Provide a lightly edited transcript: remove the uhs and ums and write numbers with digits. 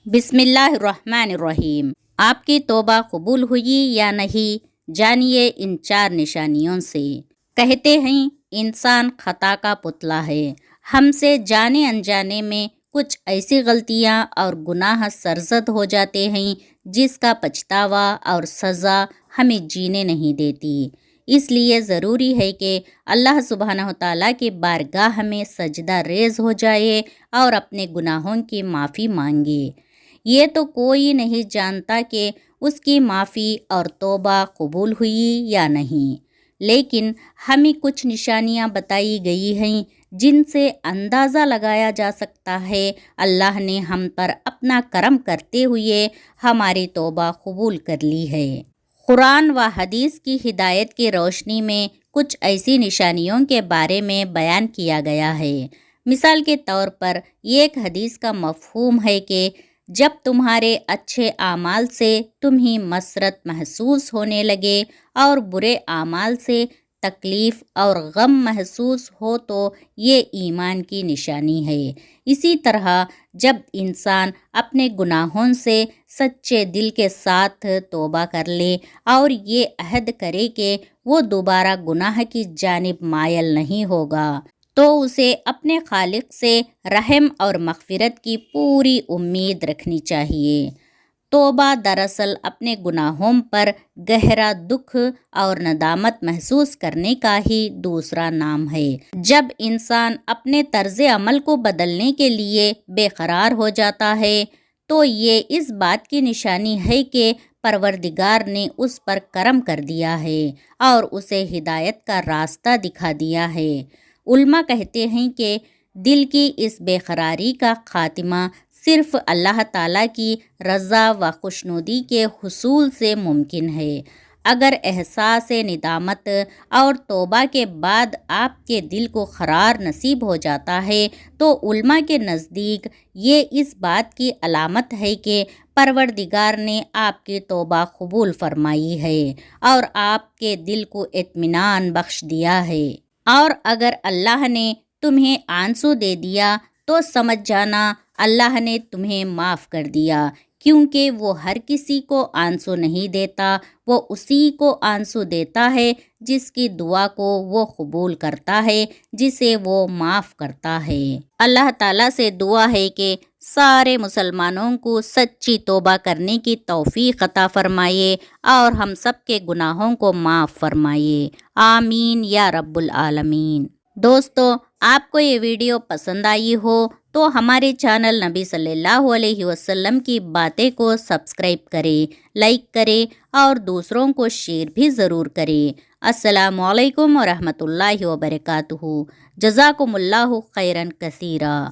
بسم اللہ الرحمن الرحیم۔ آپ کی توبہ قبول ہوئی یا نہیں، جانیے ان 4 نشانیوں سے۔ کہتے ہیں انسان خطا کا پتلا ہے۔ ہم سے جانے انجانے میں کچھ ایسی غلطیاں اور گناہ سرزد ہو جاتے ہیں جس کا پچھتاوا اور سزا ہمیں جینے نہیں دیتی۔ اس لیے ضروری ہے کہ اللہ سبحانہ وتعالیٰ کی بارگاہ میں سجدہ ریز ہو جائے اور اپنے گناہوں کی معافی مانگے۔ یہ تو کوئی نہیں جانتا کہ اس کی معافی اور توبہ قبول ہوئی یا نہیں، لیکن ہمیں کچھ نشانیاں بتائی گئی ہیں جن سے اندازہ لگایا جا سکتا ہے اللہ نے ہم پر اپنا کرم کرتے ہوئے ہماری توبہ قبول کر لی ہے۔ قرآن و حدیث کی ہدایت کی روشنی میں کچھ ایسی نشانیوں کے بارے میں بیان کیا گیا ہے۔ مثال کے طور پر ایک حدیث کا مفہوم ہے کہ جب تمہارے اچھے اعمال سے تمہیں مسرت محسوس ہونے لگے اور برے اعمال سے تکلیف اور غم محسوس ہو تو یہ ایمان کی نشانی ہے۔ اسی طرح جب انسان اپنے گناہوں سے سچے دل کے ساتھ توبہ کر لے اور یہ عہد کرے کہ وہ دوبارہ گناہ کی جانب مائل نہیں ہوگا، تو اسے اپنے خالق سے رحم اور مغفرت کی پوری امید رکھنی چاہیے۔ توبہ دراصل اپنے گناہوں پر گہرا دکھ اور ندامت محسوس کرنے کا ہی دوسرا نام ہے۔ جب انسان اپنے طرز عمل کو بدلنے کے لیے بے قرار ہو جاتا ہے تو یہ اس بات کی نشانی ہے کہ پروردگار نے اس پر کرم کر دیا ہے اور اسے ہدایت کا راستہ دکھا دیا ہے۔ علماء کہتے ہیں کہ دل کی اس بے قراری کا خاتمہ صرف اللہ تعالیٰ کی رضا و خوشنودی کے حصول سے ممکن ہے۔ اگر احساس ندامت اور توبہ کے بعد آپ کے دل کو قرار نصیب ہو جاتا ہے تو علماء کے نزدیک یہ اس بات کی علامت ہے کہ پروردگار نے آپ کی توبہ قبول فرمائی ہے اور آپ کے دل کو اطمینان بخش دیا ہے۔ اور اگر اللہ نے تمہیں آنسو دے دیا تو سمجھ جانا اللہ نے تمہیں معاف کر دیا، کیونکہ وہ ہر کسی کو آنسو نہیں دیتا، وہ اسی کو آنسو دیتا ہے جس کی دعا کو وہ قبول کرتا ہے، جسے وہ معاف کرتا ہے۔ اللہ تعالیٰ سے دعا ہے کہ سارے مسلمانوں کو سچی توبہ کرنے کی توفیق عطا فرمائے اور ہم سب کے گناہوں کو معاف فرمائے، آمین یا رب العالمین۔ دوستو، آپ کو یہ ویڈیو پسند آئی ہو تو ہمارے چینل نبی صلی اللہ علیہ وسلم کی باتیں کو سبسکرائب کریں، لائک کریں اور دوسروں کو شیئر بھی ضرور کریں۔ السلام علیکم ورحمۃ اللہ وبرکاتہ۔ جزاکم اللہ خیرا کثیرا۔